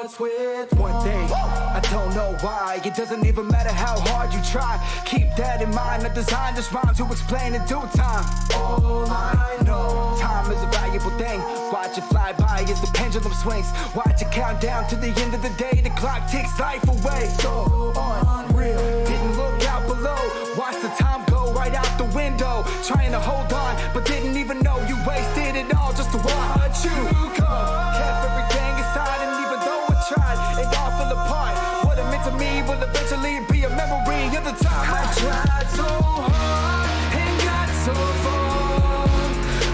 starts with one thing. I don't know why. It doesn't even matter how hard you try. Keep that in mind. I designed this rhyme to explain in due time. All I know, time is a valuable thing. Watch it fly by as the pendulum swings. Watch it count down to the end of the day. The clock ticks life away. So unreal. Didn't look out below. Watch the time go right out the window. Trying to hold on, but didn't even know you wasted it all just to watch you go. Kept everything inside, and even though I tried, it all fell apart. What it meant to me will eventually be a memory of the time I tried so hard and got so far,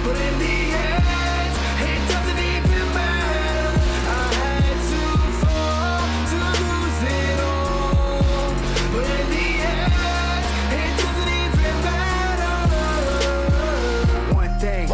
but in the end, it doesn't even matter. I had to fall to lose it all, but in the end, it doesn't even matter. One thing, I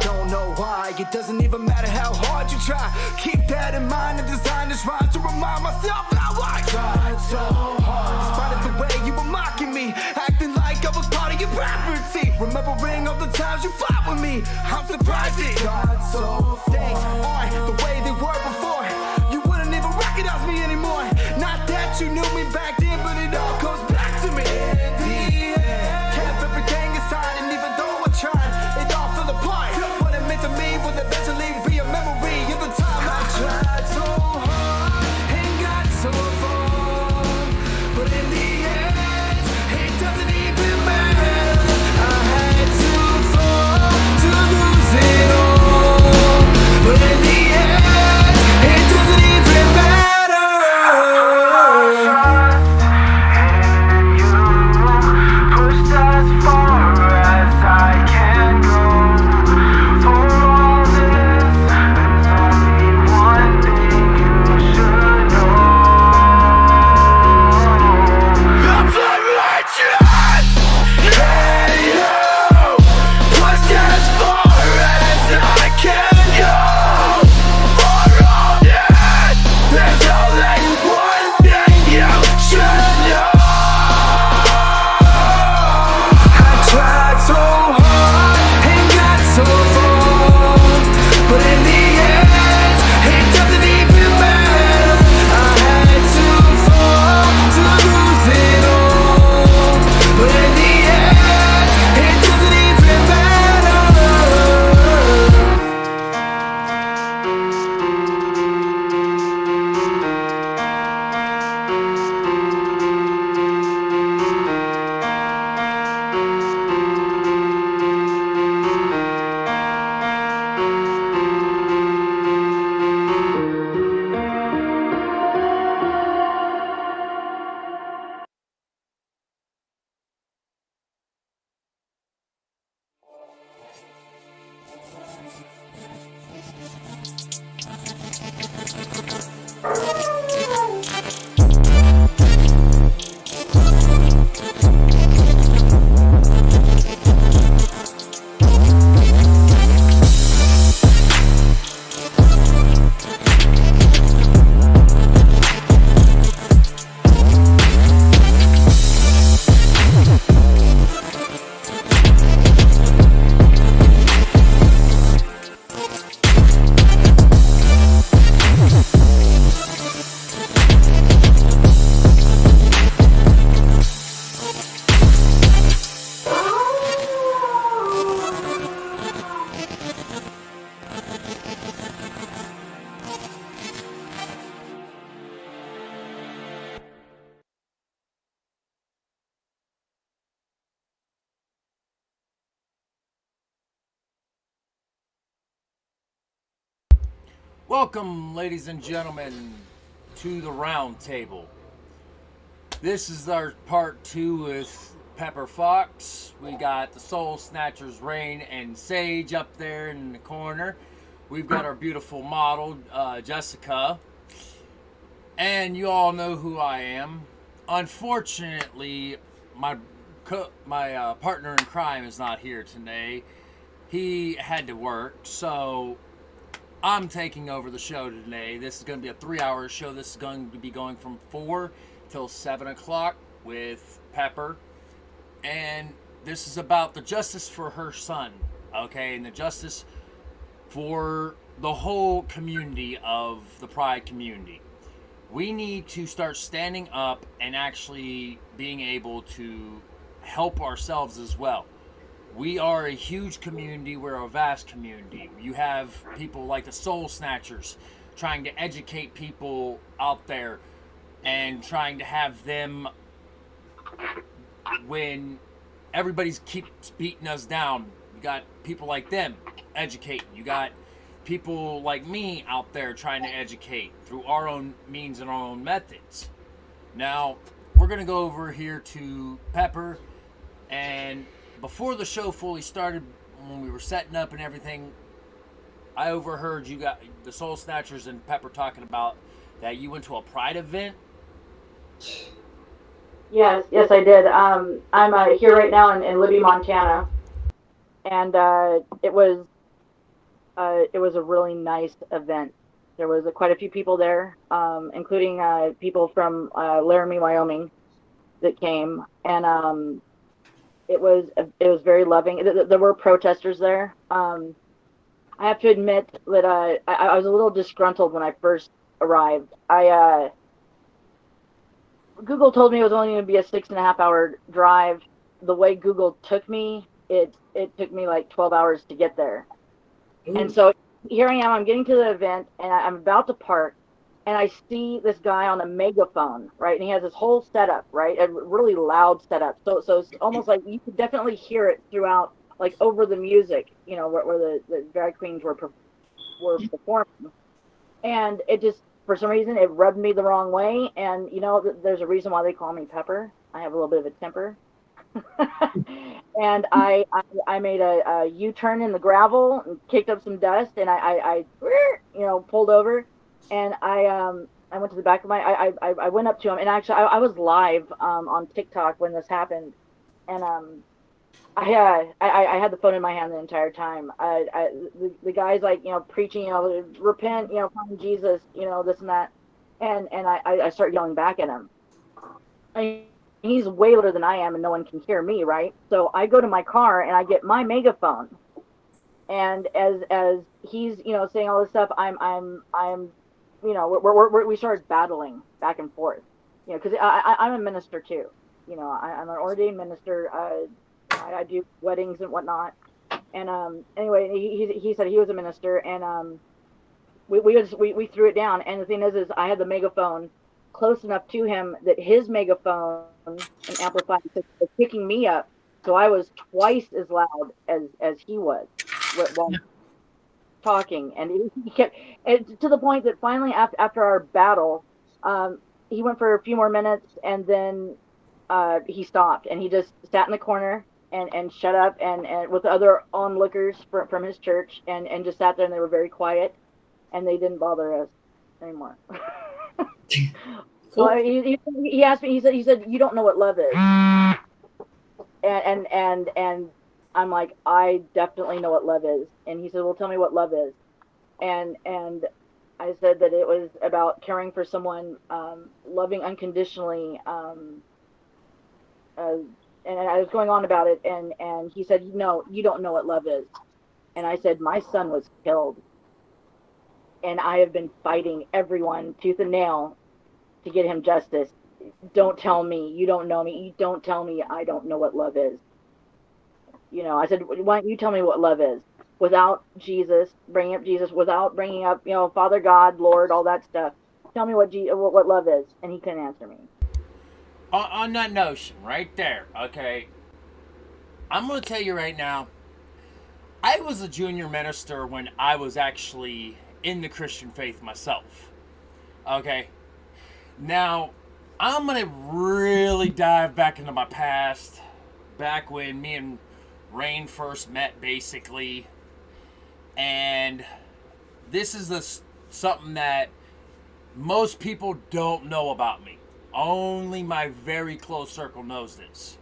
don't know why. It doesn't even matter how hard you try. Keep that in mind and design this rhyme to remind myself how I tried so hard. Despite the way you were mocking me, acting like I was part of your property. Remembering all the times you fought with me, I'm surprised it got so things aren't the way they were before. You wouldn't even recognize me anymore. Not that you knew me back then, but it all comes back to me. In the end, kept everything inside, and even though I tried, it all fell apart. What it meant to me will eventually be a memory of the time I tried so hard and got so far, but in the end, it doesn't even matter. I had to fall to lose it all, but in the end, it doesn't even matter. Pushed as far as I can go. For all this, there's only one thing you should know. I'm sorry I tried, and you pushed as far as I can go. For all this, there's only one thing you should know. I tried so hard and got so far, but in the end, it doesn't even matter. I had to fall to lose it all, but in the end, it doesn't even matter. Welcome, ladies and gentlemen, to the Roundtable. This is our part 2 with Pepper Fox. We got the Soul Snatchers, Rain and Sage up there in the corner. We've got our beautiful model, Jessica. And you all know who I am. Unfortunately, my partner in crime is not here today. He had to work, so I'm taking over the show today. This is going to be a 3-hour show. This is going to be going from 4 till 7 o'clock with Pepper. And this is about the justice for her son, okay? And the justice for the whole community of the Pride community. we need to start standing up and actually being able to help ourselves as well. We are a huge community. We're a vast community. You have people like the Soul Snatchers trying to educate people out there and trying to have them, when everybody's keeps beating us down, you got people like them educating. You got people like me out there trying to educate through our own means and our own methods. Now, we're going to go over here to Pepper, and before the show fully started, when we were setting up and everything, I overheard you got the Soul Snatchers and Pepper talking about that you went to a Pride event. Yes, I did. I'm here right now in Libby, Montana, and it was a really nice event. There was quite a few people there, including people from Laramie, Wyoming, that came, and it was very loving. There were protesters there. I have to admit that I was a little disgruntled when I first arrived. Google told me it was only going to be a 6.5 hour drive. The way Google took me, it took me like 12 hours to get there. Ooh. And so here I am, I'm getting to the event, and I'm about to park, and I see this guy on a megaphone, right? And he has this whole setup, right? A really loud setup. So it's almost like you could definitely hear it throughout, like over the music, you know, where the drag queens were performing. And it just, for some reason, it rubbed me the wrong way. And, you know, there's a reason why they call me Pepper. I have a little bit of a temper. And I made a U-turn in the gravel and kicked up some dust, and I pulled over, and I went to the back of I went up to him, and actually I was live on TikTok when this happened, and I had the phone in my hand the entire time. The guy's like, you know, preaching, you know, repent, you know, find Jesus, you know, this and that, and I start yelling back at him. He's way louder than I am, and no one can hear me, right? So I go to my car and I get my megaphone, and as he's, you know, saying all this stuff, I'm you know, we started battling back and forth, you know, because I'm a minister too, you know, I'm an ordained minister. I do weddings and whatnot, and anyway, he said he was a minister, and we threw it down, and the thing is I had the megaphone close enough to him that his megaphone and amplifier was picking me up, so I was twice as loud as he was while talking, and he kept, and to the point that finally after our battle, he went for a few more minutes, and then he stopped, and he just sat in the corner and shut up, and with the other onlookers from his church, and just sat there, and they were very quiet, and they didn't bother us anymore. Cool. Well, he asked me. He said, "You don't know what love is," and I'm like, "I definitely know what love is." And he said, "Well, tell me what love is." And I said that it was about caring for someone, loving unconditionally, and I was going on about it. And he said, "No, you don't know what love is." And I said, "My son was killed, and I have been fighting everyone tooth and nail to get him justice. Don't tell me you don't know me. You don't tell me I don't know what love is." You know, I said, "Why don't you tell me what love is without Jesus, bringing up Jesus, without bringing up, you know, Father God, Lord, all that stuff. Tell me what love is." And he couldn't answer me. On that notion right there, okay, I'm going to tell you right now, I was a junior minister when I was actually in the Christian faith myself. Okay? Now, I'm going to really dive back into my past, back when me and Rain first met, basically. And this is something that most people don't know about me. Only my very close circle knows this.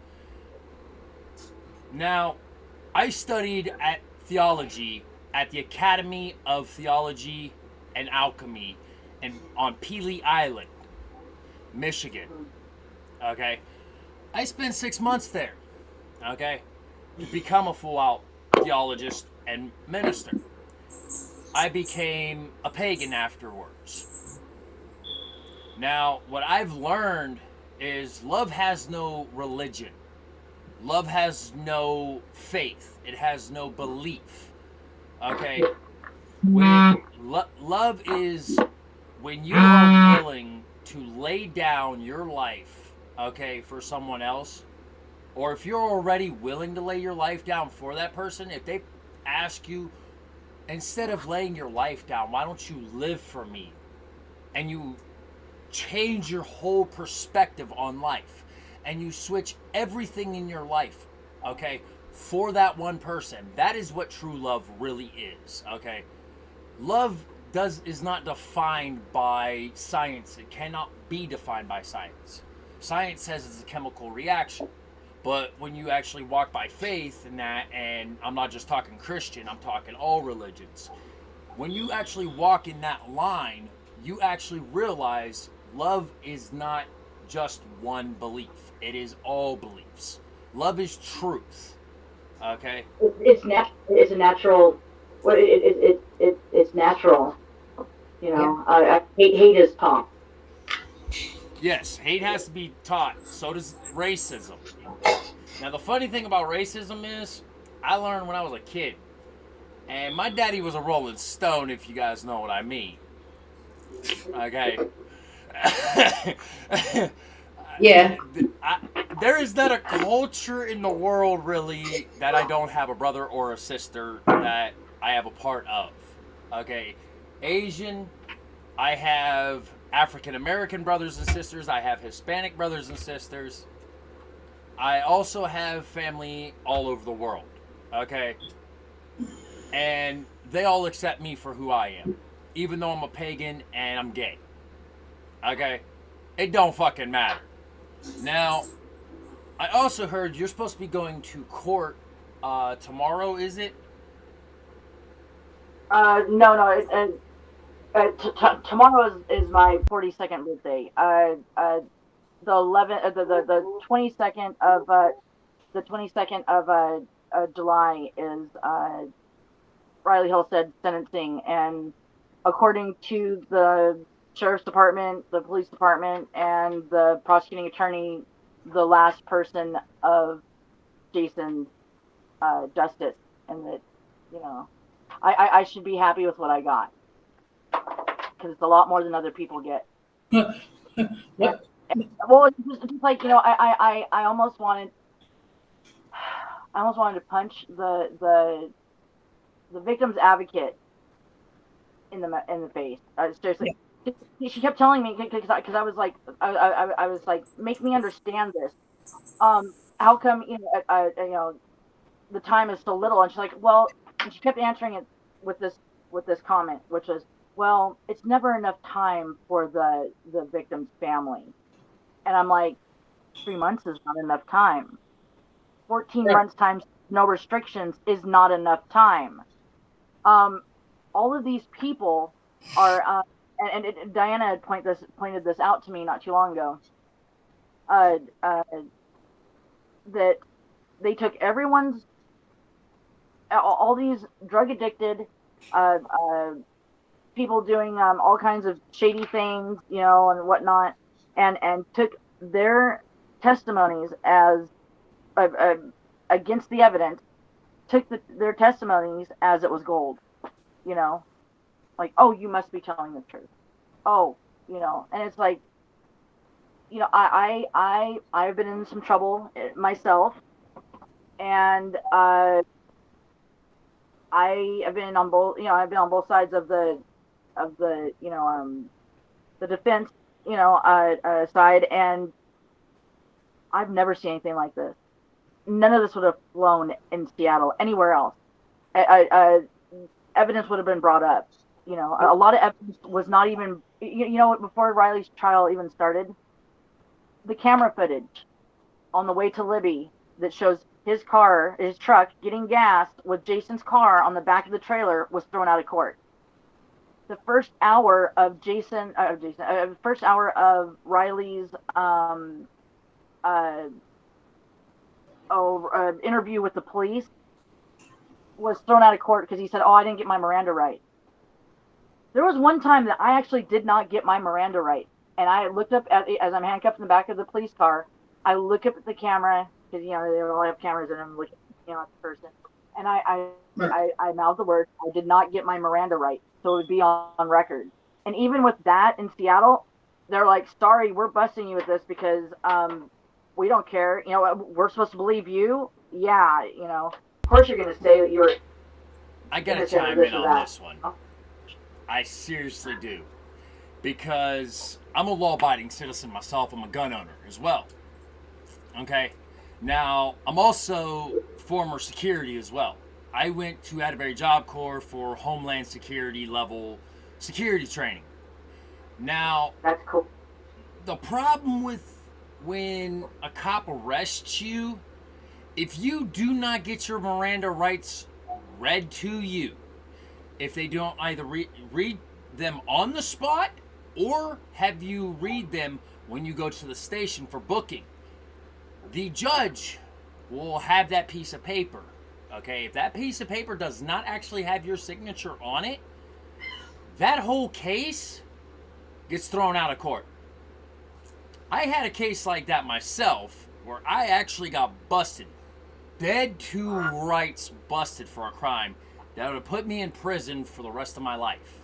Now, I studied at theology at the Academy of Theology and Alchemy on Pelee Island, Michigan. Okay? I spent 6 months there. Okay? To become a full-out theologist and minister. I became a pagan afterwards. Now, what I've learned is love has no religion. Love has no faith. It has no belief. Okay? Love is when you are willing to lay down your life, okay, for someone else, or if you're already willing to lay your life down for that person, if they ask you, instead of laying your life down, why don't you live for me? And you change your whole perspective on life, and you switch everything in your life, okay, for that one person. That is what true love really is, okay? Love is not defined by science. It cannot be defined by science. Science says it's a chemical reaction. But when you actually walk by faith in that, and I'm not just talking Christian, I'm talking all religions. When you actually walk in that line, you actually realize love is not just one belief. It is all beliefs. Love is truth. Okay? It's a natural. Well, it's natural. You know, hate is taught. Yes, hate has to be taught. So does racism. Now, the funny thing about racism is, I learned when I was a kid. And my daddy was a Rolling Stone, if you guys know what I mean. Okay? Yeah. There is not a culture in the world, really, that I don't have a brother or a sister that I have a part of. Okay? Asian, I have African American brothers and sisters. I have Hispanic brothers and sisters. I also have family all over the world. Okay? And they all accept me for who I am. Even though I'm a pagan and I'm gay. Okay? It don't fucking matter. Now, I also heard you're supposed to be going to court tomorrow, is it? No. Tomorrow is my 42nd birthday. The 11th, the 22nd of July is Riley Hill said sentencing, and according to the sheriff's department, the police department, and the prosecuting attorney, the last person of Jason's justice, and that, you know, I should be happy with what I got, because it's a lot more than other people get. What? Well, it's just like, you know, I almost wanted to punch the victim's advocate in the face. Seriously, she kept telling me, because I was like, I was like, make me understand this. How come, you know, the time is so little? And she's like, well, and she kept answering it with this comment, which was, well, it's never enough time for the victim's family. And I'm like, 3 months is not enough time. 14 months times no restrictions is not enough time. All of these people are, and Diana had pointed this out to me not too long ago, that they took all these drug addicted, people doing all kinds of shady things, you know, and whatnot, and took their testimonies as against the evidence, took their testimonies as it was gold, you know, like, oh, you must be telling the truth, oh, you know, and it's like, you know, I've been in some trouble myself, and I have been on both, you know, I've been on both sides of the you know, the defense, you know, side, and I've never seen anything like this. None of this would have flown in Seattle, anywhere else. Evidence would have been brought up. You know, a lot of evidence was not even, you know, before Riley's trial even started, the camera footage on the way to Libby that shows his truck getting gassed with Jason's car on the back of the trailer was thrown out of court. The first hour of first hour of Riley's interview with the police was thrown out of court because he said, "Oh, I didn't get my Miranda right." There was one time that I actually did not get my Miranda right. And I looked up as I'm handcuffed in the back of the police car. I look up at the camera because they all have cameras in them, looking at the person. And I mouthed the word. I did not get my Miranda rights, so it would be on record. And even with that in Seattle, they're like, "Sorry, we're busting you with this because we don't care. We're supposed to believe you. Yeah, of course you're going to say that you're." I gotta chime in on this one. I seriously do. Because I'm a law-abiding citizen myself. I'm a gun owner as well. Okay? Now, I'm also former security as well. I went to Atterbury Job Corps for Homeland Security level security training. Now, that's cool. The problem with when a cop arrests you, if you do not get your Miranda rights read to you, if they don't either read them on the spot or have you read them when you go to the station for booking, the judge will have that piece of paper. Okay, if that piece of paper does not actually have your signature on it, that whole case gets thrown out of court. I had a case like that myself where I actually got busted, dead to rights busted for a crime that would have put me in prison for the rest of my life.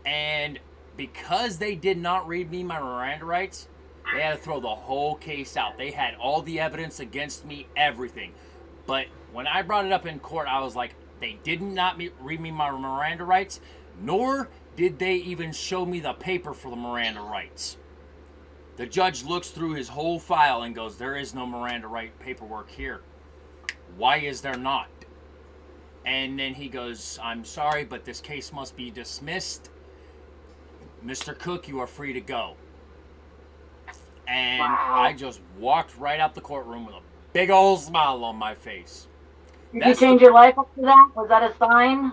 And because they did not read me my Miranda rights, they had to throw the whole case out. They had all the evidence against me, everything. But when I brought it up in court, I was like, they did not read me my Miranda rights, nor did they even show me the paper for the Miranda rights. The judge looks through his whole file and goes, there is no Miranda right paperwork here. Why is there not? And then he goes, I'm sorry, but this case must be dismissed. Mr. Cook, you are free to go. And wow. I just walked right out the courtroom with a big old smile on my face. Did you change your life after that? Was that a sign?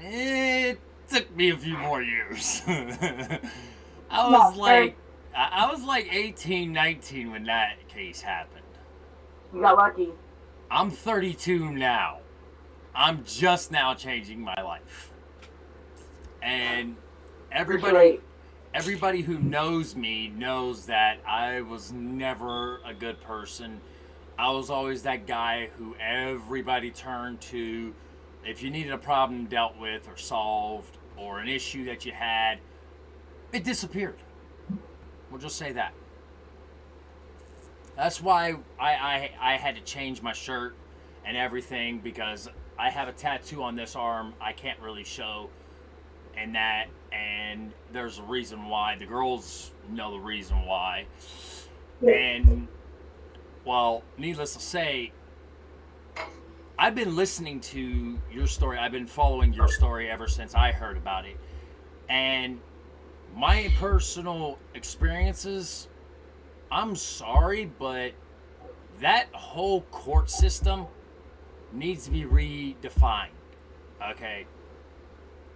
It took me a few more years. I was like 18, 19 when that case happened. You got lucky. I'm 32 now. I'm just now changing my life. And everybody who knows me knows that I was never a good person. I was always that guy who everybody turned to if you needed a problem dealt with or solved or an issue that you had. It disappeared. We'll just say that. That's why I had to change my shirt and everything, because I have a tattoo on this arm I can't really show, and there's a reason why. The girls know the reason why. And, well, needless to say, I've been listening to your story. I've been following your story ever since I heard about it. And my personal experiences, I'm sorry, but that whole court system needs to be redefined. Okay?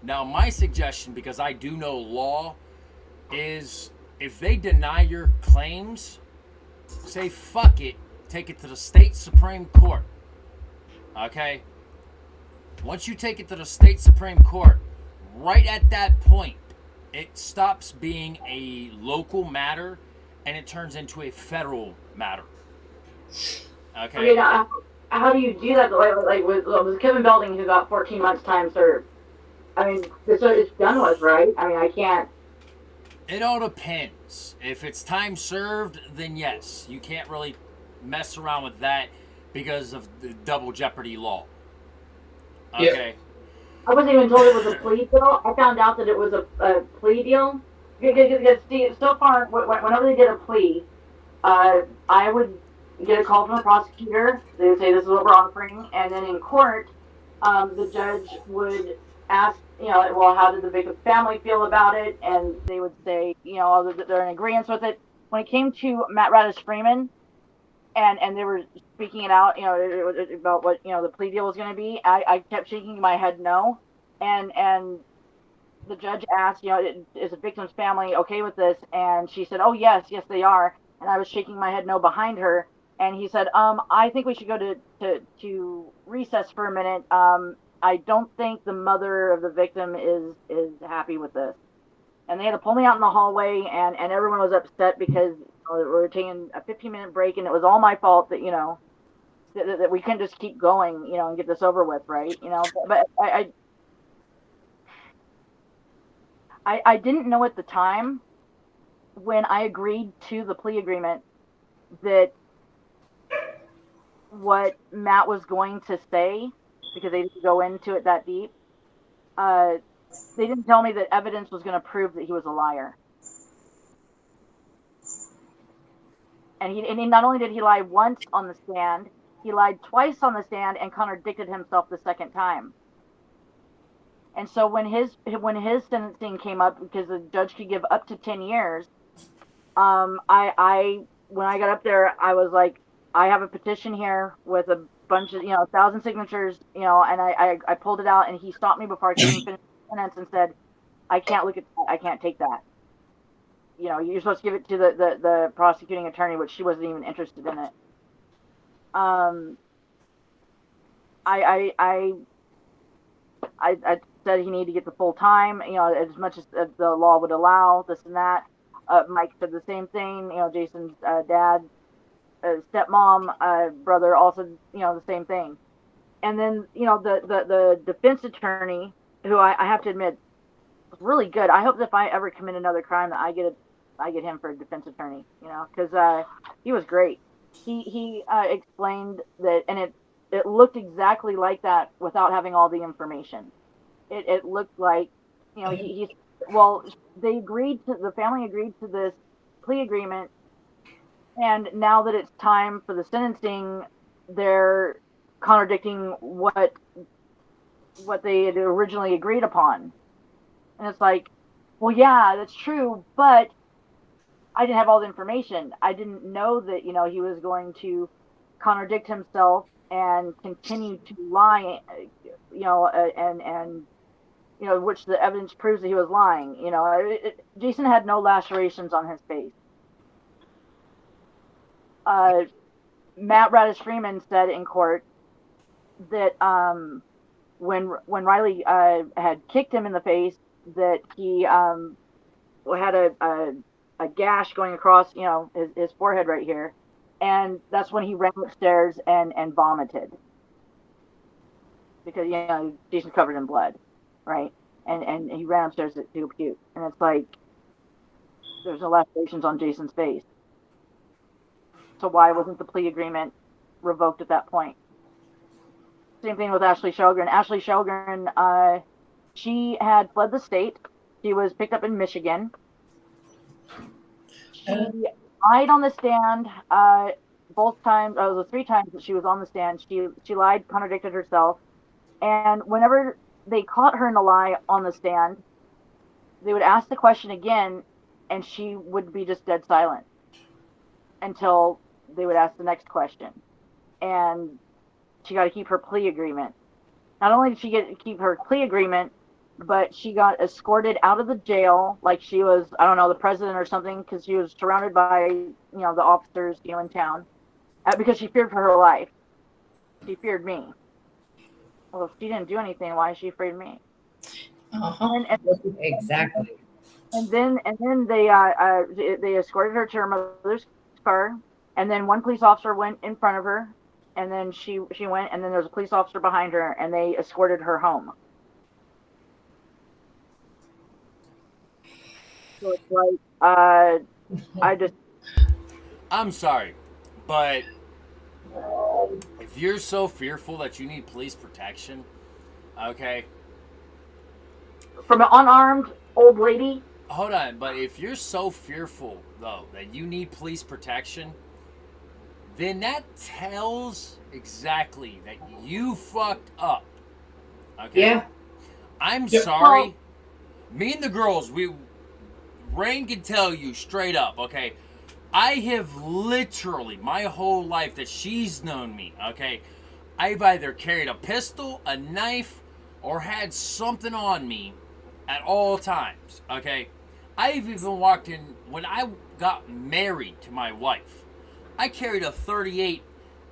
Now, my suggestion, because I do know law, is if they deny your claims, say fuck it, take it to the state Supreme Court. Okay? Once you take it to the state Supreme Court, right at that point, it stops being a local matter and it turns into a federal matter. Okay? I mean, how do you do that? Like was Kevin Belding, who got 14 months time served. I mean, this is done with, right? I mean, I can't. It all depends. If it's time served, then yes. You can't really mess around with that because of the double jeopardy law. Okay? Yeah. I wasn't even told it was a plea deal. I found out that it was a plea deal. Because so far, whenever they did a plea, I would get a call from the prosecutor. They would say, this is what we're offering. And then in court, the judge would ask, well, how did the victim's family feel about it? And they would say, they're in agreement with it. When it came to Matt Radish Freeman, and they were speaking it out, about what, the plea deal was going to be, I kept shaking my head no. And the judge asked, is the victim's family okay with this? And she said, oh, yes, they are. And I was shaking my head no behind her. And he said, I think we should go to recess for a minute. I don't think the mother of the victim is happy with this. And they had to pull me out in the hallway, and everyone was upset because we were taking a 15-minute break, and it was all my fault that, that we couldn't just keep going, and get this over with, right? But I didn't know at the time when I agreed to the plea agreement that what Matt was going to say, because they didn't go into it that deep, they didn't tell me that evidence was going to prove that he was a liar. And he not only did he lie once on the stand, he lied twice on the stand and contradicted himself the second time. And so when his sentencing came up, because the judge could give up to 10 years, I when I got up there, I was like, I have a petition here with a bunch of 1,000 signatures, and I pulled it out, and he stopped me before I could even finish the sentence and said, I can't look at that. I can't take that. You're supposed to give it to the prosecuting attorney, which she wasn't even interested in it. I said he needed to get the full time, as much as the law would allow, this and that. Mike said the same thing. Jason's dad, stepmom, brother also, the same thing. And then, the defense attorney, who I have to admit was really good. I hope that if I ever commit another crime that I get him for a defense attorney, because he was great. He explained that, and it looked exactly like that without having all the information. It looked like, the family agreed to this plea agreement, and now that it's time for the sentencing, they're contradicting what they had originally agreed upon. And it's like, well, yeah, that's true, but I didn't have all the information. I didn't know that, he was going to contradict himself and continue to lie, and which the evidence proves that he was lying. Jason had no lacerations on his face. Matt Radish Freeman said in court that when Riley had kicked him in the face, that he had a gash going across, his forehead right here, and that's when he ran upstairs and vomited, because Jason's covered in blood, right? And he ran upstairs to puke, and it's like there's no lacerations on Jason's face. So why wasn't the plea agreement revoked at that point? Same thing with Ashley Shelgren. Ashley Shelgren, she had fled the state. She was picked up in Michigan. She lied on the stand both times. The 3 times that she was on the stand, she lied, contradicted herself. And whenever they caught her in a lie on the stand, they would ask the question again, and she would be just dead silent until they would ask the next question. And she got to keep her plea agreement. Not only did she keep her plea agreement, but she got escorted out of the jail like she was, I don't know, the president or something, because she was surrounded by, the officers, in town, because she feared for her life. She feared me. Well, if she didn't do anything, why is she afraid of me? Exactly. And then they escorted her to her mother's car, and then one police officer went in front of her, and then she went, and then there was a police officer behind her, and they escorted her home. So it's like, I'm sorry, but if you're so fearful that you need police protection, okay? From an unarmed old lady? Hold on, but if you're so fearful, though, that you need police protection, then that tells exactly that you fucked up. Okay? Yeah. I'm sorry. Me and the girls, Rain can tell you straight up, okay? I have literally, my whole life that she's known me, okay? I've either carried a pistol, a knife, or had something on me at all times, okay? I've even walked in, when I got married to my wife, I carried a 38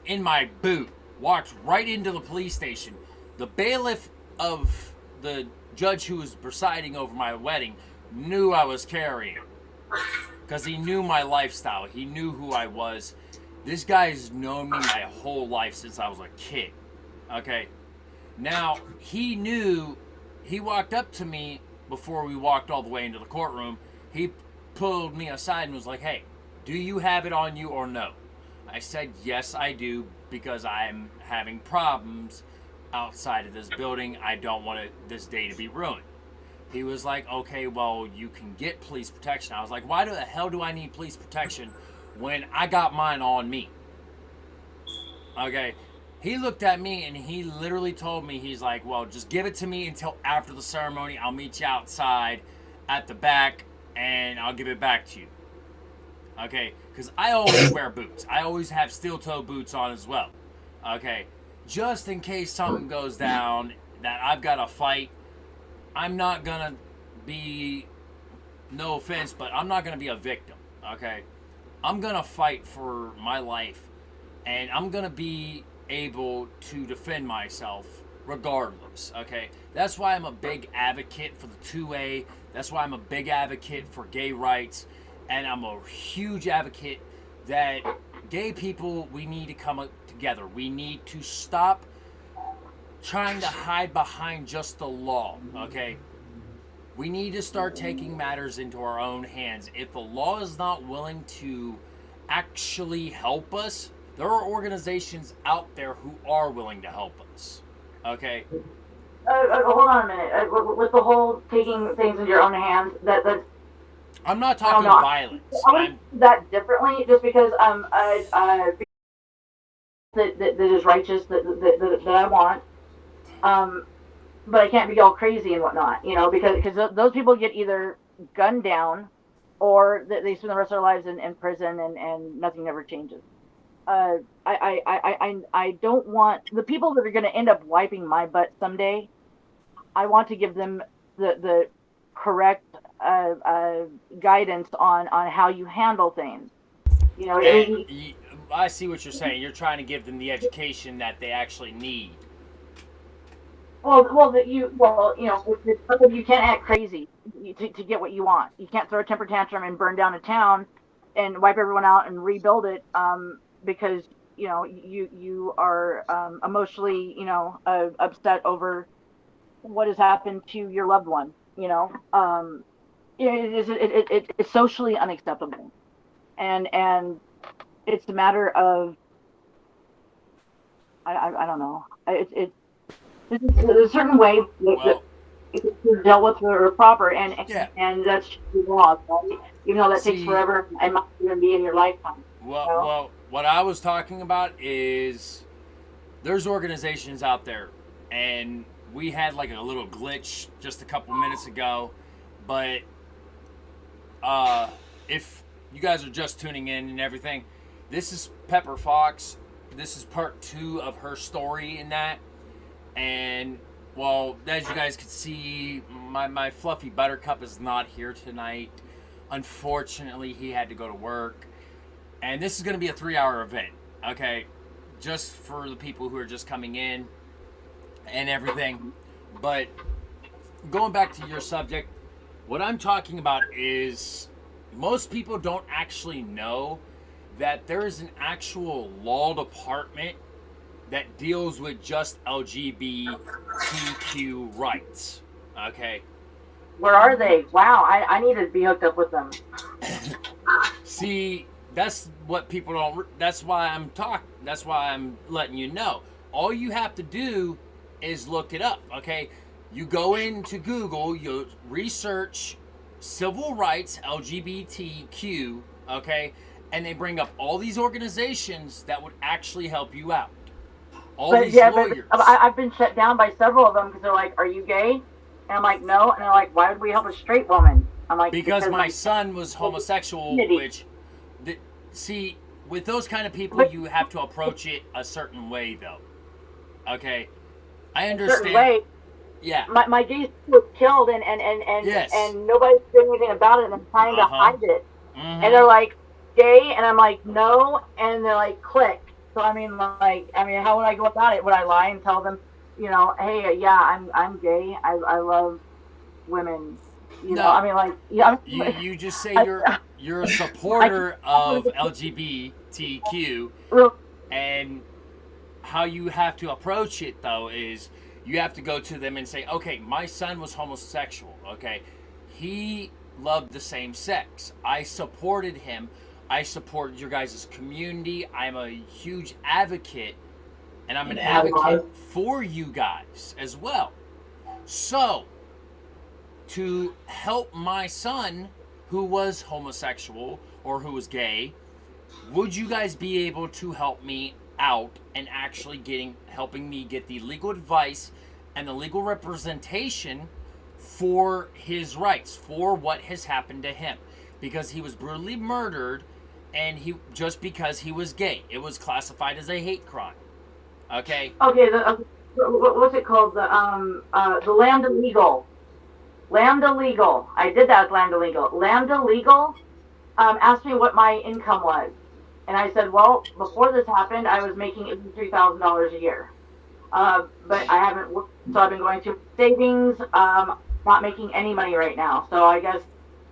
in my boot, walked right into the police station. The bailiff of the judge who was presiding over my wedding knew I was carrying. Because he knew my lifestyle. He knew who I was. This guy's known me my whole life since I was a kid. Okay? Now, he knew, he walked up to me before we walked all the way into the courtroom. He pulled me aside and was like, hey, do you have it on you or no? I said, yes, I do, because I'm having problems outside of this building. I don't want this day to be ruined. He was like, okay, well, you can get police protection. I was like, why the hell do I need police protection when I got mine on me? Okay. He looked at me and he literally told me, he's like, well, just give it to me until after the ceremony. I'll meet you outside at the back and I'll give it back to you. Okay. Because I always wear boots. I always have steel-toe boots on as well. Okay. Just in case something goes down that I've got to fight. I'm not gonna be, no offense, but I'm not gonna be a victim, okay? I'm gonna fight for my life, and I'm gonna be able to defend myself regardless, okay? That's why I'm a big advocate for the 2A. That's why I'm a big advocate for gay rights, and I'm a huge advocate that gay people, we need to come together. We need to stop trying to hide behind just the law, okay? We need to start taking matters into our own hands. If the law is not willing to actually help us, there are organizations out there who are willing to help us, okay? Hold on a minute. With the whole taking things into your own hands, that's... I'm not talking violence. I would do that differently, just because that is righteous, that I want. But I can't be all crazy and whatnot, you know, because those people get either gunned down or they spend the rest of their lives in prison and nothing ever changes. I don't want the people that are going to end up wiping my butt someday. I want to give them the correct guidance on how you handle things. You know, I see what you're saying. You're trying to give them the education that they actually need. Well, you know, you can't act crazy to get what you want. You can't throw a temper tantrum and burn down a town and wipe everyone out and rebuild it because, you know, you are emotionally, you know, upset over what has happened to your loved one, you know. It's socially unacceptable. And it's a matter of, I don't know. There's a certain way that it's dealt with or proper, and that's the law. Right? Even though that takes forever, it might even be in your lifetime. Well, what I was talking about is there's organizations out there, and we had like a little glitch just a couple minutes ago, but if you guys are just tuning in and everything, this is Pepper Fox. This is part 2 of her story in that. And, well, as you guys can see, my fluffy buttercup is not here tonight. Unfortunately, he had to go to work. And this is going to be a 3-hour event, okay? Just for the people who are just coming in and everything. But going back to your subject, what I'm talking about is most people don't actually know that there is an actual law department that deals with just LGBTQ rights, okay? Where are they? Wow, I need to be hooked up with them. See, that's what people don't, that's why I'm letting you know. All you have to do is look it up, okay? You go into Google, you research civil rights, LGBTQ, okay? And they bring up all these organizations that would actually help you out. Lawyers. But I've been shut down by several of them because they're like, "Are you gay?" And I'm like, "No." And they're like, "Why would we help a straight woman?" I'm like, because my son was homosexual. See, with those kind of people, you have to approach it a certain way, though. Okay, I understand. A certain way. Yeah. My gay was killed, and yes. and nobody's doing anything about it, and I'm trying to hide it. Mm-hmm. And they're like, "Gay?" And I'm like, "No." And they're like, "Click." So I mean, how would I go about it? Would I lie and tell them, you know, hey, yeah, I'm gay. I love women, You No. know, I mean, like, yeah, You just say I, you're a I supporter of can LGBTQ, real and how you have to approach it though is you have to go to them and say, okay, my son was homosexual. Okay, he loved the same sex. I supported him. I support your guys' community. I'm a huge advocate, and I'm an And advocate ally. for you guys as well. So, to help my son who was homosexual or who was gay, would you guys be able to help me out and actually helping me get the legal advice and the legal representation for his rights, for what has happened to him? Because he was brutally murdered, and he just because he was gay, it was classified as a hate crime. Okay. okay. What's it called? The Lambda Legal. Lambda Legal. I did that with Lambda Legal. Lambda Legal asked me what my income was. And I said, well, before this happened, I was making $83,000 a year. But I haven't worked, so I've been going through savings, not making any money right now. So I guess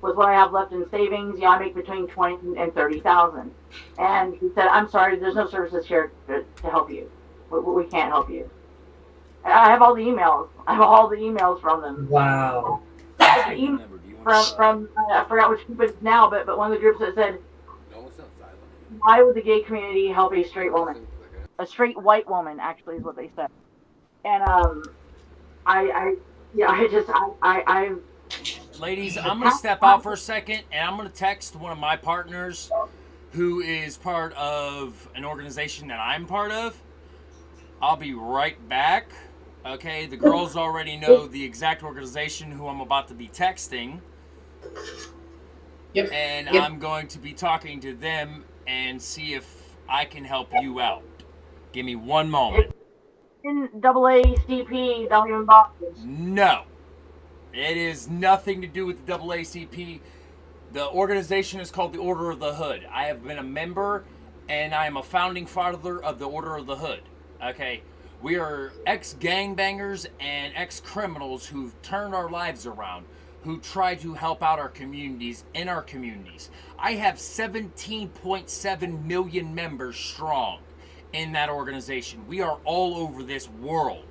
with what I have left in savings, I make between 20 and 30,000. And he said, I'm sorry, there's no services here to help you. We can't help you. And I have all the emails. I have all the emails from them. Wow. The email from I forgot which group it's now, but one of the groups that said, why would the gay community help a straight woman? A straight white woman, actually, is what they said. And Ladies, I'm going to step out for a second, and I'm going to text one of my partners who is part of an organization that I'm part of. I'll be right back. Okay, the girls already know the exact organization who I'm about to be texting. Yep. And Yep. I'm going to be talking to them and see if I can help you out. Give me one moment. in AACP, down here in Boston. No. It is nothing to do with the AACP. The organization is called the Order of the Hood. I have been a member, and I am a founding father of the Order of the Hood. Okay? We are ex-gangbangers and ex-criminals who've turned our lives around, who try to help out our communities in our communities. I have 17.7 million members strong in that organization. We are all over this world.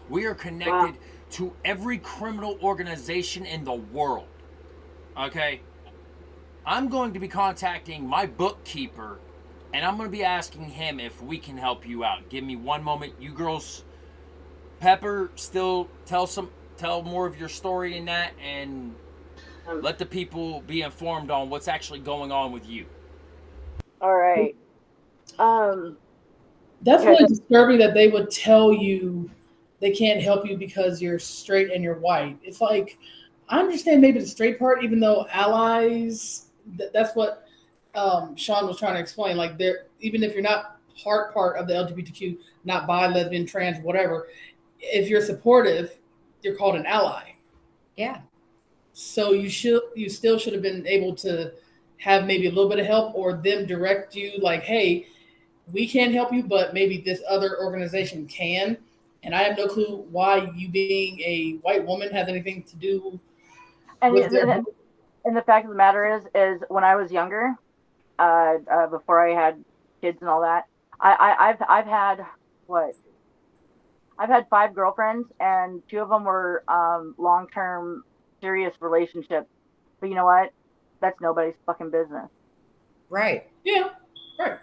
We are connected to every criminal organization in the world. Okay? I'm going to be contacting my bookkeeper, and I'm going to be asking him if we can help you out. Give me one moment. You girls, Pepper, still tell more of your story in that, and let the people be informed on what's actually going on with you. All right. That's Okay. really disturbing that they would tell you they can't help you because you're straight and you're white. It's like, I understand maybe the straight part, even though allies, that's what Sean was trying to explain. Like, they're, even if you're not part of the LGBTQ, not bi, lesbian, trans, whatever, if you're supportive, you're called an ally. Yeah. So you still should have been able to have maybe a little bit of help, or them direct you like, hey, we can't help you, but maybe this other organization can. And I have no clue why you being a white woman has anything to do with their. And the fact of the matter is when I was younger, before I had kids and all that, I've had what? I've had 5 girlfriends, and 2 of them were long-term, serious relationships. But you know what? That's nobody's fucking business. Right. Yeah, right.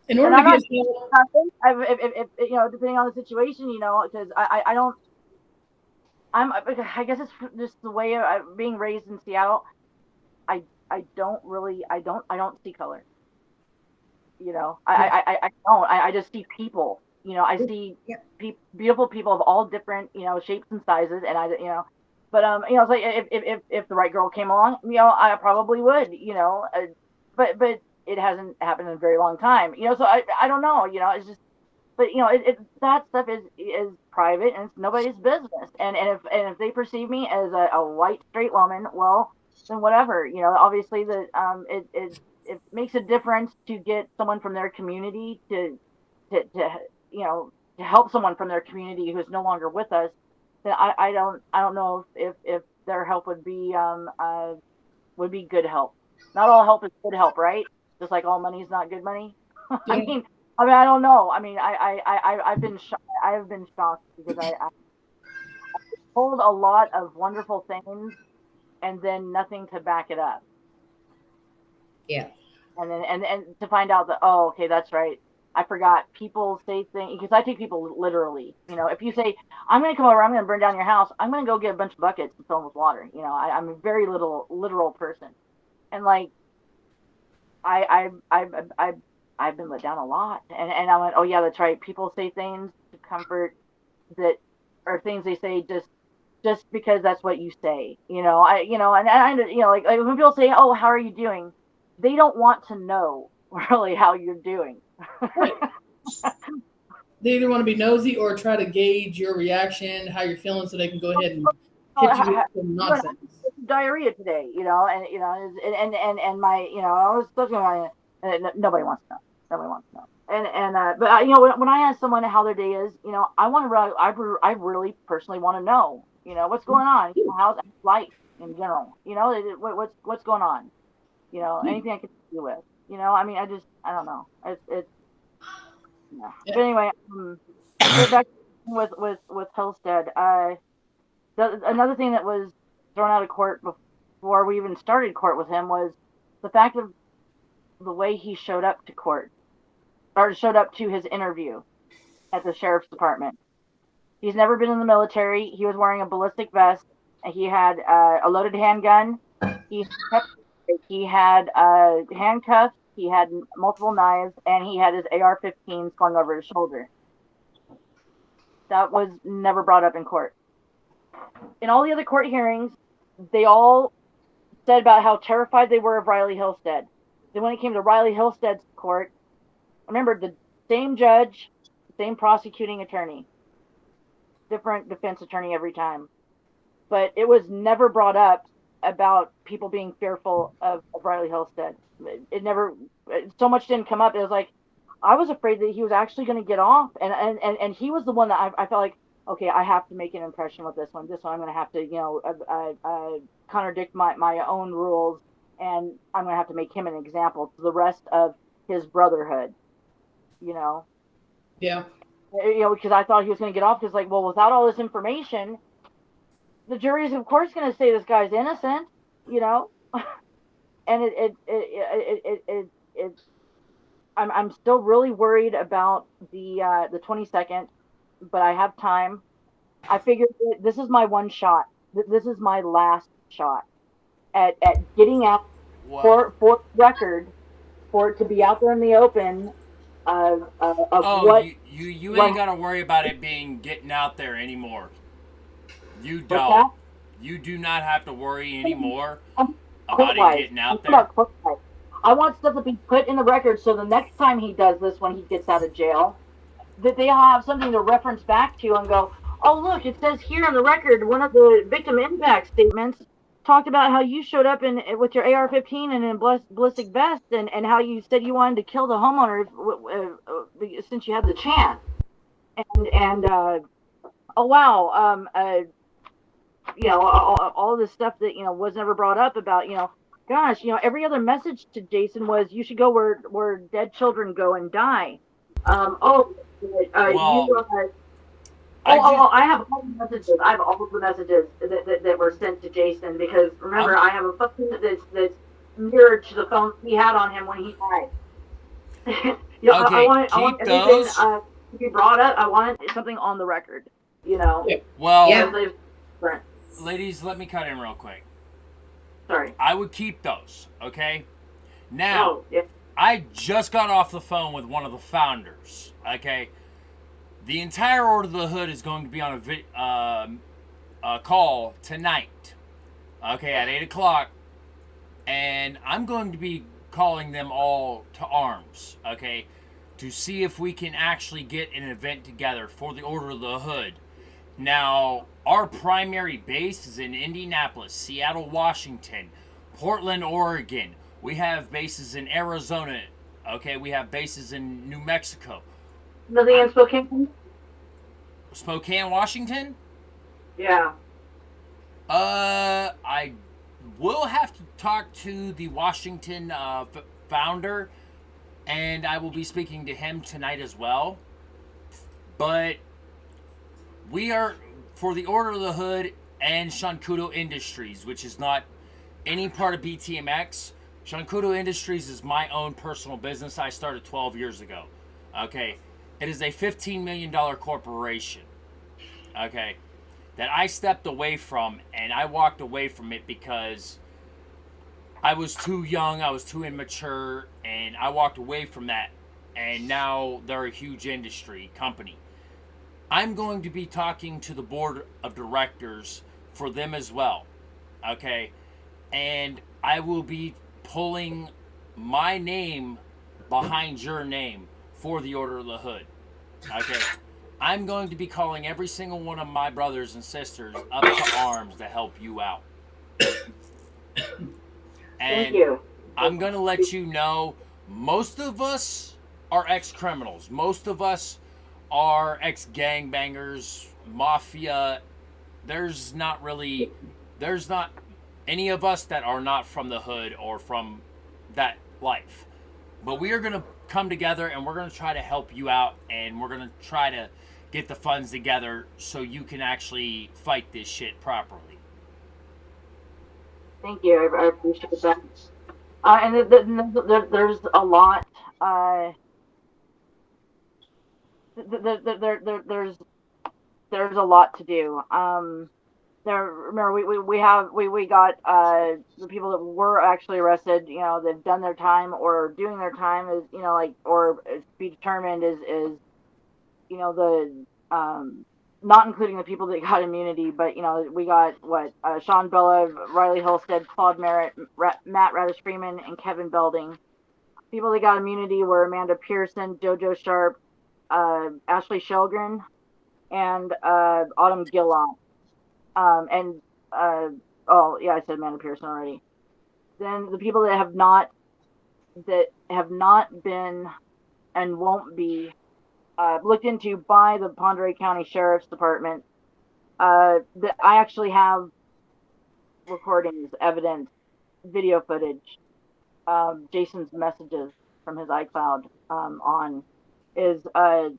In order to get if you know, depending on the situation, you know, because I don't. I guess it's just the way of being raised in Seattle. I don't see color. You know, I don't. I just see people. You know, I see beautiful people of all different, you know, shapes and sizes, and you know, but you know, it's like if the right girl came along, you know, I probably would, you know, but it hasn't happened in a very long time, you know, so I don't know, you know, it's just, but you know, that stuff is private and it's nobody's business, and if they perceive me as a white straight woman, well, then whatever, you know, obviously it makes a difference to get someone from their community to you know, to help someone from their community who's no longer with us, then I don't know if their help would be good help. Not all help is good help, right? Just like all money is not good money. Yeah. I mean, I don't know. I mean, I have been shocked because I told a lot of wonderful things and then nothing to back it up. Yeah. And then and to find out that, oh, okay, that's right. I forgot. People say things because I take people literally. You know, if you say I'm going to come over, I'm going to burn down your house, I'm going to go get a bunch of buckets and fill them with water. You know, I'm a very literal person, and like I I've been let down a lot, and I went, oh yeah, that's right. People say things to comfort that are things they say just because that's what you say. You know, and I you know like when people say, oh, how are you doing? They don't want to know really how you're doing. Right. They either want to be nosy or try to gauge your reaction, how you're feeling, so they can go ahead and hit you with some nonsense. Diarrhea today, you know, and you know, and my, you know, I was looking at nobody wants to know. Nobody wants to know. But you know, when I ask someone how their day is, you know, I really personally want to know, you know, what's going on, you know, how's life in general, you know, what's going on, you know, anything I can deal with, you know, I mean, I don't know, it's yeah. But anyway, get back with Hillstead. Another thing that was thrown out of court before we even started court with him was the fact of the way he showed up to court or showed up to his interview at the sheriff's department. He's never been in the military. He was wearing a ballistic vest. He had a loaded handgun. He had handcuffs. He had multiple knives, and he had his AR-15 slung over his shoulder. That was never brought up in court. In all the other court hearings, they all said about how terrified they were of Riley Hillstead. Then when it came to Riley Hillstead's court, remember the same judge, same prosecuting attorney, different defense attorney every time. But it was never brought up about people being fearful of Riley Hillstead. It never, so much didn't come up. It was like, I was afraid that he was actually going to get off. And he was the one that I felt like, okay, I have to make an impression with this one. This one I'm going to have to, you know, contradict my own rules. And I'm going to have to make him an example to the rest of his brotherhood, you know? Yeah. You know, because I thought he was going to get off because, like, well, without all this information, the jury is, of course, going to say this guy's innocent, you know? And I'm still really worried about the 22nd, but I have time. I figured this is my one shot. This is my last shot at getting out for record, for it to be out there in the open of what. You ain't gotta worry about it getting out there anymore. You What's don't. that? You do not have to worry anymore Court about wise. it getting out I'm there. about court wise. I want stuff to be put in the record so the next time he does this, when he gets out of jail, that they have something to reference back to and go, oh, look, it says here on the record, one of the victim impact statements talked about how you showed up with your AR-15 and in ballistic vest, and how you said you wanted to kill the homeowner since you had the chance. And oh, wow, you know, all this stuff that, you know, was never brought up about, you know, gosh, you know, every other message to Jason was, you should go where dead children go and die. I have all the messages. I have all of the messages that were sent to Jason, because remember, I have a phone that's mirrored to the phone he had on him when he died. You know, Okay, I want everything to be brought up. I want something on the record. You know. Well, Yeah. ladies, let me cut in real quick. Sorry. I would keep those. Okay. Now, Oh, yeah. I just got off the phone with one of the founders. Okay. The entire Order of the Hood is going to be on a call tonight. Okay, at 8 o'clock. And I'm going to be calling them all to arms. Okay. To see if we can actually get an event together for the Order of the Hood. Now, our primary base is in Indianapolis, Seattle, Washington, Portland, Oregon. We have bases in Arizona. Okay, we have bases in New Mexico. Nothing in Spokane? Spokane, Washington? Yeah. I will have to talk to the Washington founder, and I will be speaking to him tonight as well. But we are for the Order of the Hood and Shankudo Industries, which is not any part of BTMX. Shankudo Industries is my own personal business I started 12 years ago. Okay. It is a $15 million corporation. Okay. That I stepped away from, and I walked away from it because I was too young, I was too immature, and I walked away from that. And now they're a huge industry company. I'm going to be talking to the board of directors for them as well. Okay. And I will be pulling my name behind your name for the Order of the Hood. Okay. I'm going to be calling every single one of my brothers and sisters up to arms to help you out. Thank And you. I'm going to let you know most of us are ex criminals. Most of us are ex gangbangers, mafia. There's not any of us that are not from the hood or from that life. But we are going to come together and we're going to try to help you out, and we're going to try to get the funds together so you can actually fight this shit properly. Thank you. I appreciate that. And there's a lot. There's a lot to do. Remember we got the people that were actually arrested. You know, they've done their time or doing their time is or be determined is the not including the people that got immunity, but we got Sean Bella, Riley Hillstead, Claude Merritt, Matt Radish Freeman, and Kevin Belding. People that got immunity were Amanda Pearson, JoJo Sharp, Ashley Shelgren, and Autumn Gillon. And I said Amanda Pearson already. Then the people that have not been and won't be looked into by the Ponderay County Sheriff's Department. That I actually have recordings, evidence, video footage, Jason's messages from his iCloud on is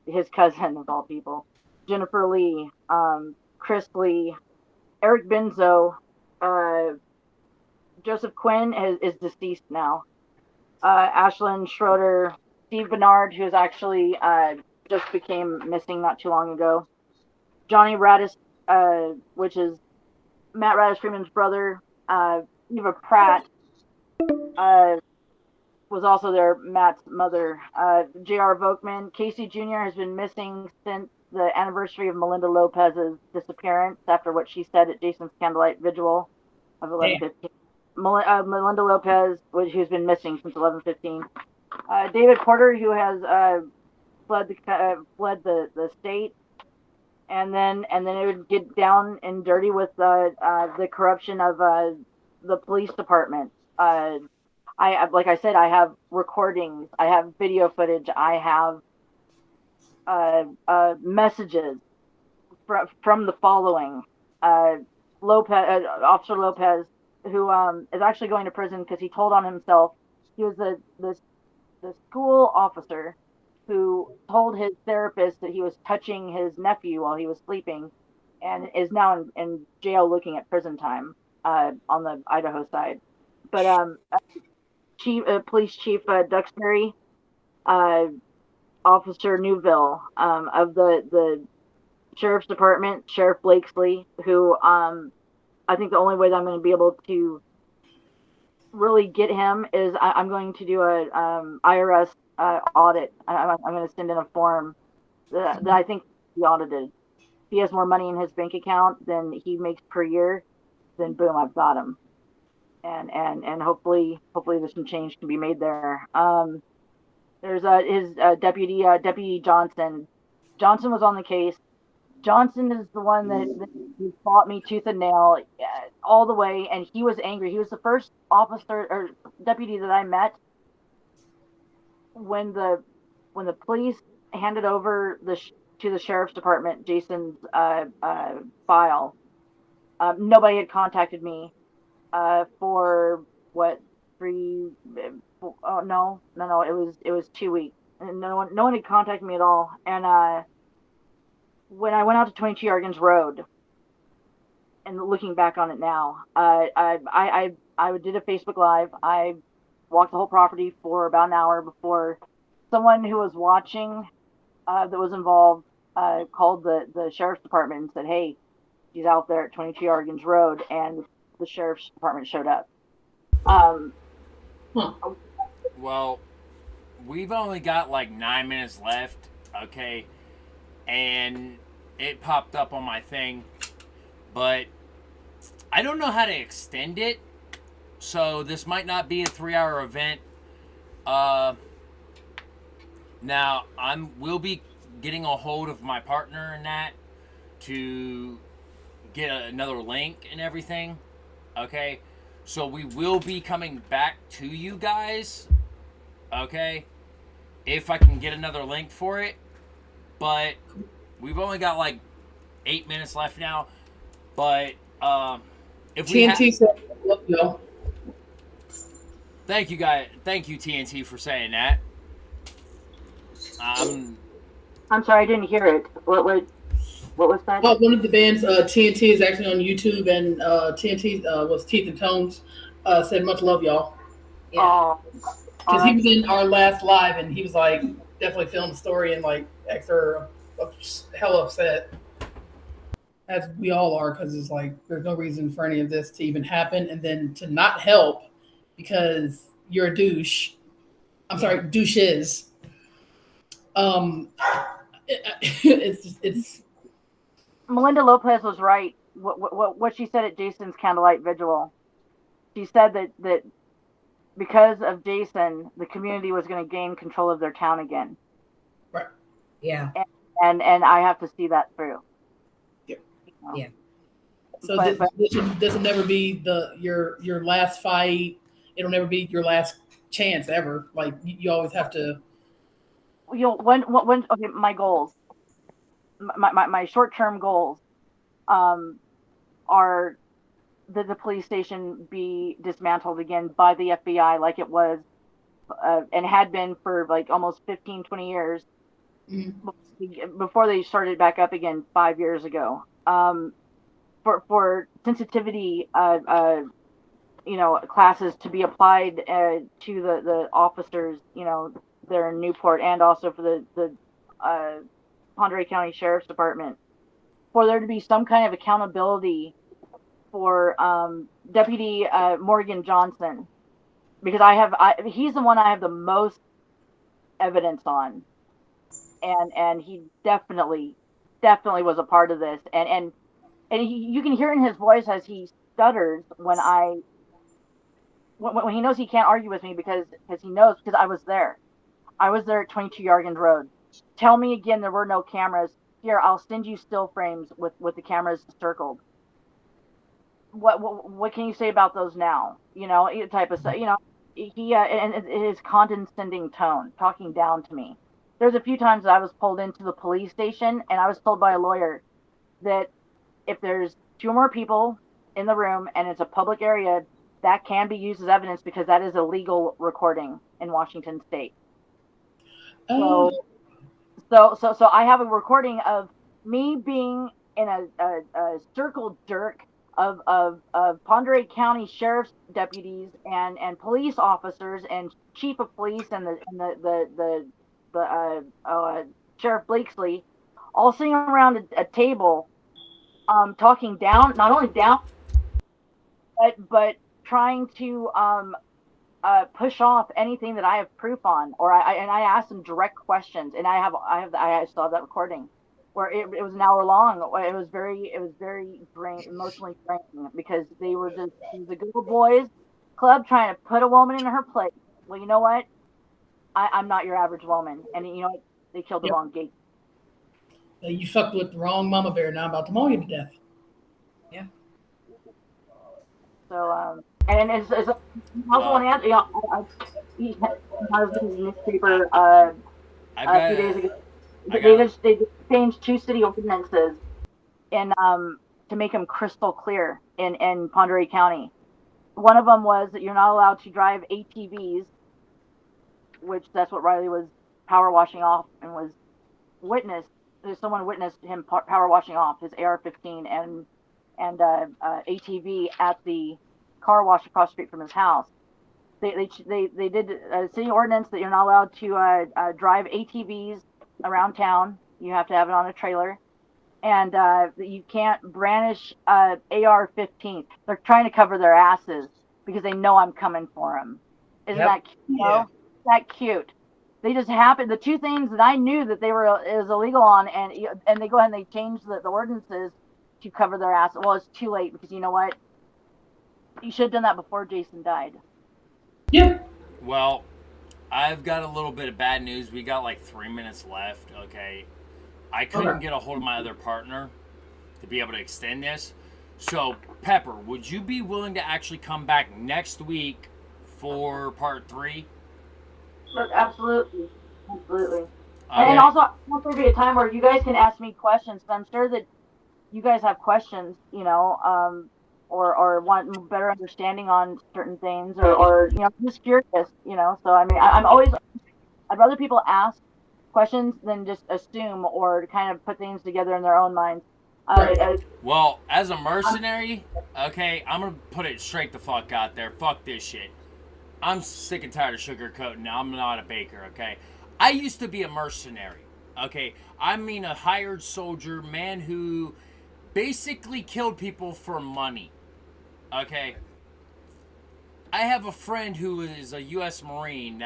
his cousin of all people, Jennifer Lee, Chris Lee, Eric Benzo, Joseph Quinn is deceased now. Ashlyn Schroeder, Steve Bernard, who is actually just became missing not too long ago. Johnny Radis, which is Matt Radis Freeman's brother. Eva Pratt was also there, Matt's mother. J.R. Volkman. Casey Jr. has been missing since the anniversary of Melinda Lopez's disappearance after what she said at Jason's candlelight vigil of 11:15. Melinda Lopez, who's been missing since 11:15. David Porter, who has fled the state, and then it would get down and dirty with the corruption of the police department. Like I said, I have recordings, I have video footage, I have messages from the following. Officer Lopez, who is actually going to prison because he told on himself. He was the school officer who told his therapist that he was touching his nephew while he was sleeping, and is now in jail looking at prison time on the Idaho side. But Police Chief Duxbury, Officer Newville of the Sheriff's Department, Sheriff Blakesley, who I think the only way that I'm going to be able to really get him is I'm going to do a IRS audit. I'm going to send in a form that I think he audited. If he has more money in his bank account than he makes per year, then boom, I've got him. And hopefully there's some change can be made there. There's his Deputy Johnson. Johnson was on the case. Johnson is the one that fought me tooth and nail all the way, and he was angry. He was the first officer or deputy that I met when the police handed over to the sheriff's department Jason's file. Nobody had contacted me for what 3? Oh no, it was 2 weeks. And no one had contacted me at all. And when I went out to 22 Yargans Road, and looking back on it now, I did a Facebook Live. I walked the whole property for about an hour before someone who was watching that was involved called the sheriff's department and said, "Hey, he's out there at 22 Yargans Road," and the sheriff's department showed up. Well, we've only got like 9 minutes left, okay? And it popped up on my thing, but I don't know how to extend it, so this might not be a 3-hour event. Now we'll be getting a hold of my partner in that to get another link and everything. Okay, so we will be coming back to you guys. Okay, if I can get another link for it, but we've only got like 8 minutes left now. But if TNT said, "Yo." Thank you, guys. Thank you, TNT, for saying that. I'm sorry, I didn't hear it. What was that? Well, one of the bands, TNT, is actually on YouTube, and TNT was Teeth and Tones. Said much love, y'all. Yeah. Oh, Because he was in our last live, and he was like definitely feeling the story and like extra hell upset, as we all are, because it's like there's no reason for any of this to even happen, and then to not help because you're a douche. I'm sorry, douches. It's Melinda Lopez was right. What she said at Jason's candlelight vigil. She said that because of Jason, the community was going to gain control of their town again. right. Yeah. And I have to see that through. Yep. You know? Yeah. So But this will never be your last fight. It'll never be your last chance ever. Like you always have to. you know, when okay, my goals, my short-term goals, are that the police station be dismantled again by the FBI like it was and had been for like almost 15, 20 years before they started back up again 5 years ago. For sensitivity, classes to be applied to the officers, there in Newport, and also for the Ponderay County Sheriff's Department, for there to be some kind of accountability for Deputy Morgan Johnson, because he's the one I have the most evidence on, and he definitely was a part of this, and you can hear in his voice as he stutters when he knows he can't argue with me because he knows, because I was there at 22 Yargans Road. Tell me again there were no cameras. Here, I'll send you still frames with the cameras circled. What can you say about those now? Type of stuff. He and his condescending tone, talking down to me. There's a few times that I was pulled into the police station, and I was told by a lawyer that if there's 2 or more people in the room and it's a public area, that can be used as evidence because that is a legal recording in Washington State. So I have a recording of me being in a circle jerk of Ponderay County Sheriff's deputies and police officers and chief of police and the Sheriff Blakesley, all sitting around a table, talking down, not only down, but trying to push off anything that I have proof on, or I asked them direct questions, and I still have that recording, where it was an hour long. It was very emotionally draining, because they were just the good boys club trying to put a woman in her place. Well, you know what? I'm not your average woman, and you know what? They killed the wrong gate. You fucked with the wrong mama bear. Now I'm about to maul you to death. Yeah. So and it's also want to add, I was in the newspaper a few days ago. They changed 2 city ordinances in to make them crystal clear in Ponderay County. One of them was that you're not allowed to drive ATVs, which that's what Riley was power washing off and was witnessed. Someone witnessed him power washing off his AR-15 and ATV at the car wash across the street from his house. They did a city ordinance that you're not allowed to drive ATVs around town. You have to have it on a trailer, and you can't brandish AR-15. They're trying to cover their asses because they know I'm coming for them. Isn't that cute? Yeah. That cute? They just happened. The two things that I knew that it was illegal on, and they go ahead and they change the ordinances to cover their ass. Well, it's too late because you know what? You should have done that before Jason died. Yeah. Well, I've got a little bit of bad news. We got like 3 minutes left, okay? I couldn't get a hold of my other partner to be able to extend this. So, Pepper, would you be willing to actually come back next week for part 3? Look, absolutely. Absolutely. Okay. And also, I want there to be a time where you guys can ask me questions. I'm sure that you guys have questions, you know, or want better understanding on certain things, or you know, I'm just curious, you know. So I mean, I'd rather people ask questions than just assume or kind of put things together in their own minds. Well, as a mercenary, okay, I'm gonna put it straight the fuck out there. Fuck this shit. I'm sick and tired of sugarcoating. I'm not a baker, okay? I used to be a mercenary, okay? I mean a hired soldier, man who basically killed people for money, okay? I have a friend who is a U.S. Marine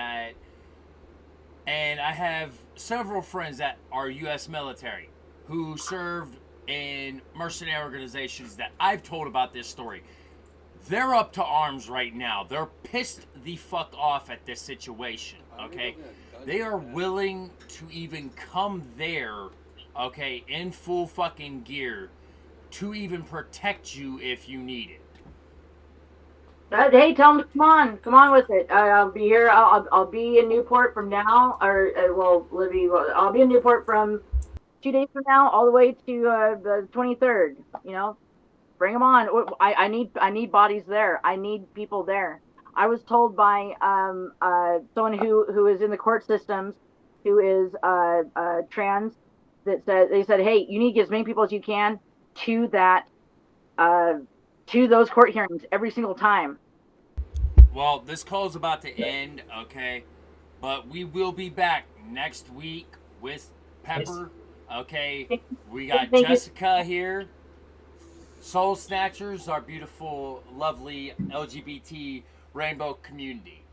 and I have several friends that are U.S. military who served in mercenary organizations that I've told about this story. They're up to arms right now. They're pissed the fuck off at this situation, okay? They are willing to even come there, okay, in full fucking gear to even protect you if you need it. Hey, tell them to come on with it. I'll be here. I'll be in Newport from now, I'll be in Newport from 2 days from now all the way to the 23rd. You know, bring them on. I need bodies there. I need people there. I was told by someone who is in the court systems, who is trans, they said, hey, you need to get as many people as you can to that to those court hearings every single time. Well, this call's about to end, okay? But we will be back next week with Pepper, okay? We got Jessica here. Soul Snatchers, our beautiful, lovely LGBT rainbow community.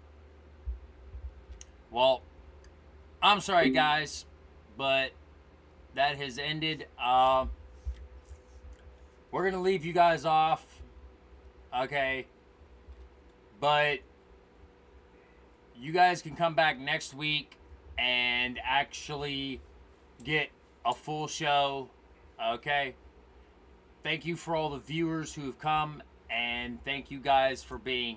Well, I'm sorry, guys, but that has ended. We're going to leave you guys off, okay? But you guys can come back next week and actually get a full show, okay? Thank you for all the viewers who have come, and thank you guys for being